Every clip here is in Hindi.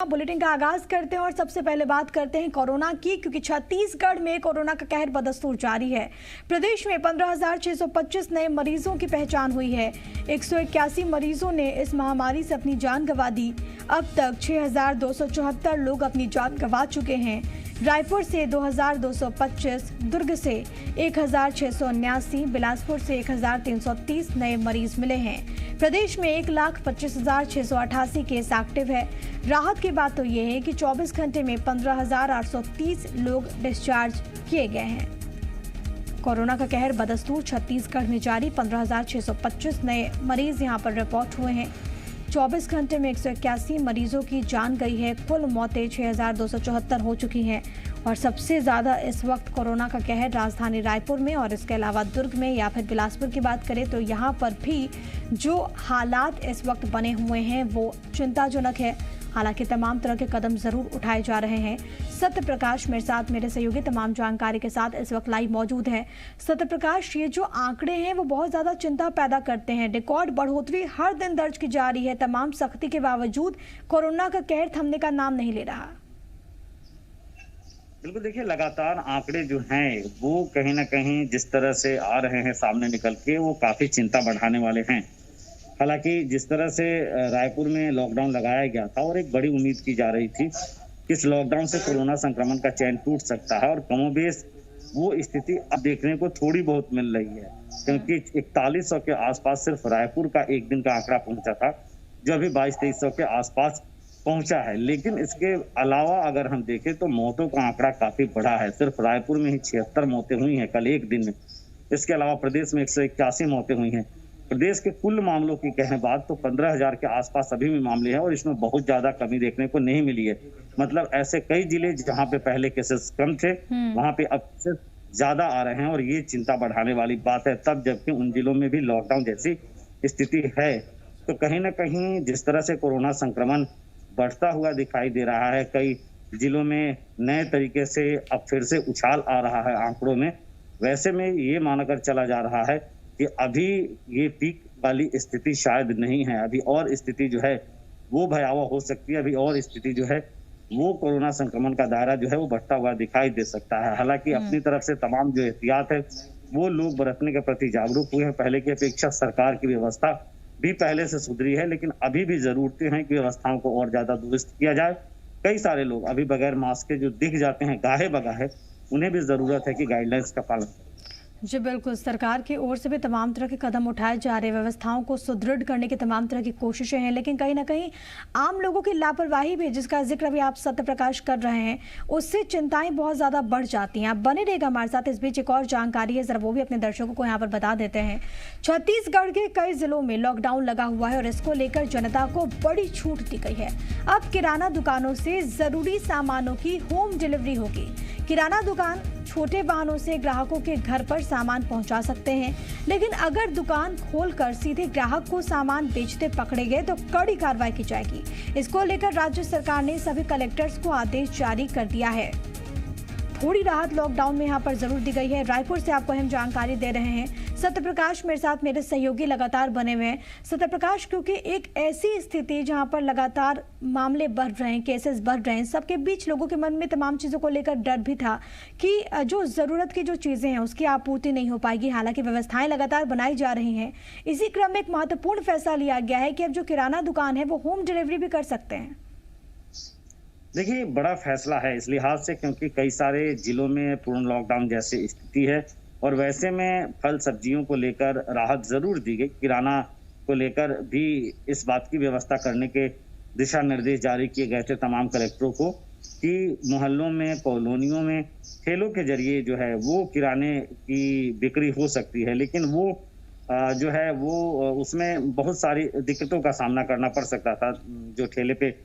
बुलेटिन का आगाज करते हैं और सबसे पहले बात करते हैं कोरोना की, क्योंकि छत्तीसगढ़ में कोरोना का कहर बदस्तूर जारी है। प्रदेश में 15,625 नए मरीजों की पहचान हुई है। 181 मरीजों ने इस महामारी से अपनी जान गंवा दी। अब तक 6,274 लोग अपनी जान गंवा चुके हैं। रायपुर से 2,225, दुर्ग से 1,679, बिलासपुर से 1,330 नए मरीज मिले हैं। प्रदेश में 1,25,688 केस एक्टिव है। राहत की बात तो ये है कि 24 घंटे में 15,830 लोग डिस्चार्ज किए गए हैं। कोरोना का कहर बदस्तूर छत्तीसगढ़ में जारी। 15,625 नए मरीज यहां पर रिपोर्ट हुए हैं। 24 घंटे में 181 मरीजों की जान गई है। कुल मौतें 6,274 हो चुकी हैं और सबसे ज़्यादा इस वक्त कोरोना का कहर राजधानी रायपुर में और इसके अलावा दुर्ग में या फिर बिलासपुर की बात करें तो यहाँ पर भी जो हालात इस वक्त बने हुए हैं वो चिंताजनक है। हालांकि तमाम तरह के कदम जरूर उठाए जा रहे हैं। सत्य प्रकाश मेरे साथ, मेरे सहयोगी तमाम जानकारी के साथ इस वक्त लाइव मौजूद है। सत्य प्रकाश, ये जो आंकड़े हैं वो बहुत ज्यादा चिंता पैदा करते हैं। रिकॉर्ड बढ़ोतरी हर दिन दर्ज की जा रही है। तमाम सख्ती के बावजूद कोरोना का कहर थमने का नाम नहीं ले रहा। बिल्कुल, देखिए लगातार आंकड़े जो हैं वो कहीं ना कहीं जिस तरह से आ रहे हैं सामने निकल के, वो काफी चिंता बढ़ाने वाले हैं। हालांकि जिस तरह से रायपुर में लॉकडाउन लगाया गया था और एक बड़ी उम्मीद की जा रही थी कि इस लॉकडाउन से कोरोना संक्रमण का चैन टूट सकता है और कमोबेश वो स्थिति अब देखने को थोड़ी बहुत मिल रही है, क्योंकि 4100 के आसपास सिर्फ रायपुर का एक दिन का आंकड़ा पहुंचा था, जो अभी 2200-2300 के आसपास पहुंचा है। लेकिन इसके अलावा अगर हम देखें तो मौतों का आंकड़ा काफी बड़ा है। सिर्फ रायपुर में ही 76 मौतें हुई हैं कल एक दिन में। इसके अलावा प्रदेश में 181 मौतें हुई हैं। प्रदेश के कुल मामलों की कहें बात तो 15,000 के आसपास अभी भी मामले हैं और इसमें बहुत ज्यादा कमी देखने को नहीं मिली है। मतलब ऐसे कई जिले जहां पे पहले केसेस कम थे वहां पे अब केसेस ज्यादा आ रहे हैं और ये चिंता बढ़ाने वाली बात है। तब जबकि उन जिलों में भी लॉकडाउन जैसी स्थिति है, तो कहीं ना कहीं जिस तरह से कोरोना संक्रमण बढ़ता हुआ दिखाई दे रहा है, कई जिलों में नए तरीके से अब फिर से उछाल आ रहा है आंकड़ों में, वैसे में ये मानकर चला जा रहा है कि अभी ये पीक वाली स्थिति शायद नहीं है। अभी और स्थिति जो है वो भयावह हो सकती है। अभी और स्थिति जो है वो कोरोना संक्रमण का दायरा जो है वो बढ़ता हुआ दिखाई दे सकता है। हालांकि अपनी तरफ से तमाम जो एहतियात है वो लोग बरतने के प्रति जागरूक हुए हैं। पहले की अपेक्षा सरकार की व्यवस्था भी पहले से सुधरी है, लेकिन अभी भी जरूरतें हैं कि व्यवस्थाओं को और ज्यादा दुरुस्त किया जाए। कई सारे लोग अभी बगैर मास्क के जो दिख जाते हैं गाहे बगाहे, उन्हें भी जरूरत है कि गाइडलाइंस का पालन करें। जी बिल्कुल, सरकार की ओर से भी तमाम तरह के कदम उठाए जा रहे हैं। व्यवस्थाओं को सुदृढ़ करने की तमाम तरह की कोशिशें हैं, लेकिन कहीं ना कहीं आम लोगों की लापरवाही भी, जिसका जिक्र भी आप सत्य प्रकाश कर रहे हैं, उससे चिंताएं बहुत ज़्यादा बढ़ जाती हैं। आप बने रहेगा हमारे साथ। इस बीच एक और जानकारी है, ज़रा वो भी अपने दर्शकों को यहाँ पर बता देते हैं। छत्तीसगढ़ के कई जिलों में लॉकडाउन लगा हुआ है और इसको लेकर जनता को बड़ी छूट दी गई है। अब किराना दुकानों से ज़रूरी सामानों की होम डिलीवरी होगी। किराना दुकान छोटे वाहनों से ग्राहकों के घर पर सामान पहुंचा सकते हैं, लेकिन अगर दुकान खोलकर सीधे ग्राहक को सामान बेचते पकड़े गए तो कड़ी कार्रवाई की जाएगी। इसको लेकर राज्य सरकार ने सभी कलेक्टर्स को आदेश जारी कर दिया है। थोड़ी राहत लॉकडाउन में यहाँ पर जरूर दी गई है। रायपुर से आपको अहम जानकारी दे रहे हैं सत्य प्रकाश, मेरे साथ मेरे सहयोगी लगातार बने हुए हैं। सत्य प्रकाश, क्योंकि एक ऐसी स्थिति जहाँ पर लगातार मामले बढ़ रहे हैं, केसेस बढ़ रहे हैं, सबके बीच लोगों के मन में तमाम चीज़ों को लेकर डर भी था कि जो ज़रूरत की जो चीज़ें हैं उसकी आपूर्ति नहीं हो पाएगी। हालांकि व्यवस्थाएं लगातार बनाई जा रही हैं। इसी क्रम में एक महत्वपूर्ण फैसला लिया गया है कि अब जो किराना दुकान है वो होम डिलीवरी भी कर सकते हैं। देखिए, बड़ा फैसला है इस लिहाज से क्योंकि कई सारे जिलों में पूर्ण लॉकडाउन जैसी स्थिति है और वैसे में फल सब्जियों को लेकर राहत जरूर दी गई। किराना को लेकर भी इस बात की व्यवस्था करने के दिशा निर्देश जारी किए गए थे तमाम कलेक्टरों को कि मोहल्लों में, कॉलोनियों में ठेलों के जरिए जो है वो किराने की बिक्री हो सकती है, लेकिन वो जो है वो उसमें बहुत सारी दिक्कतों का सामना करना पड़ सकता था जो ठेले पे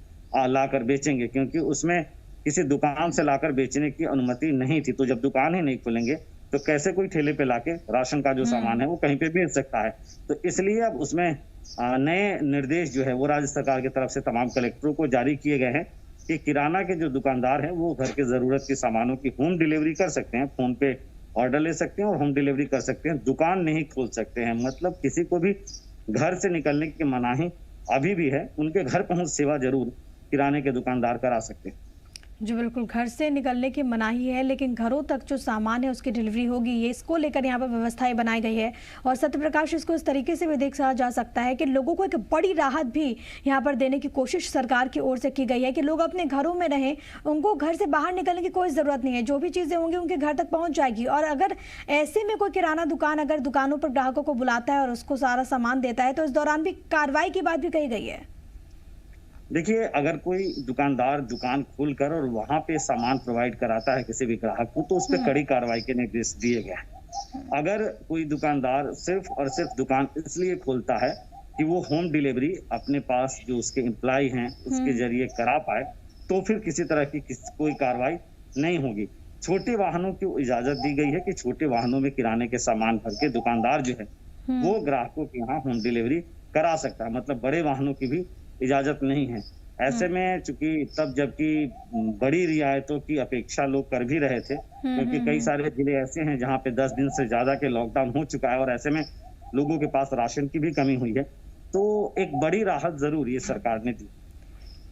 लाकर बेचेंगे, क्योंकि उसमें किसी दुकान से लाकर बेचने की अनुमति नहीं थी। तो जब दुकान ही नहीं खुलेंगे तो कैसे कोई ठेले पे लाके राशन का जो सामान है वो कहीं पे बेच सकता है। तो इसलिए अब उसमें नए निर्देश जो है वो राज्य सरकार की तरफ से तमाम कलेक्टरों को जारी किए गए हैं कि किराना के जो दुकानदार हैं वो घर के जरूरत के सामानों की होम डिलीवरी कर सकते हैं। फोन पे ऑर्डर ले सकते हैं और होम डिलीवरी कर सकते हैं। दुकान नहीं खोल सकते हैं, मतलब किसी को भी घर से निकलने की मनाही अभी भी है। उनके घर पहुंच सेवा जरूर किराने के दुकानदार करा सकते हैं। जी बिल्कुल, घर से निकलने की मनाही है, लेकिन घरों तक जो सामान है उसकी डिलीवरी होगी, ये इसको लेकर यहाँ पर व्यवस्थाएं बनाई गई है। और सत्यप्रकाश, इसको इस तरीके से भी देखा जा सकता है कि लोगों को एक बड़ी राहत भी यहाँ पर देने की कोशिश सरकार की ओर से की गई है कि लोग अपने घरों में रहें, उनको घर से बाहर निकलने की कोई ज़रूरत नहीं है, जो भी चीज़ें होंगी उनके घर तक पहुँच जाएगी। और अगर ऐसे में कोई किराना दुकान अगर दुकानों पर ग्राहकों को बुलाता है और उसको सारा सामान देता है, तो इस दौरान भी कार्रवाई की बात भी कही गई है। देखिए, अगर कोई दुकानदार दुकान खोलकर और वहां पे सामान प्रोवाइड कराता है किसी भी ग्राहक को, तो उस पर कड़ी कार्रवाई के निर्देश दिए गए हैं। अगर कोई दुकानदार सिर्फ और सिर्फ दुकान इसलिए खोलता है कि वो होम डिलीवरी अपने पास जो उसके एम्प्लॉय हैं उसके जरिए करा पाए, तो फिर किसी तरह की कोई कार्रवाई नहीं होगी। छोटे वाहनों की इजाजत दी गई है कि छोटे वाहनों में किराने के सामान भर के दुकानदार जो है वो ग्राहकों के यहाँ होम डिलीवरी करा सकता है, मतलब बड़े वाहनों की भी इजाजत नहीं है। ऐसे में चूंकि तब जबकि बड़ी रियायतों की अपेक्षा लोग कर भी रहे थे, क्योंकि कई सारे जिले ऐसे हैं जहां पे 10 दिन से ज्यादा के लॉकडाउन हो चुका है और ऐसे में लोगों के पास राशन की भी कमी हुई है, तो एक बड़ी राहत जरूर ये सरकार ने दी।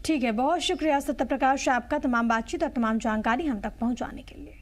ठीक है, बहुत शुक्रिया सत्यप्रकाश आपका तमाम बातचीत और तमाम जानकारी हम तक पहुंचाने के लिए।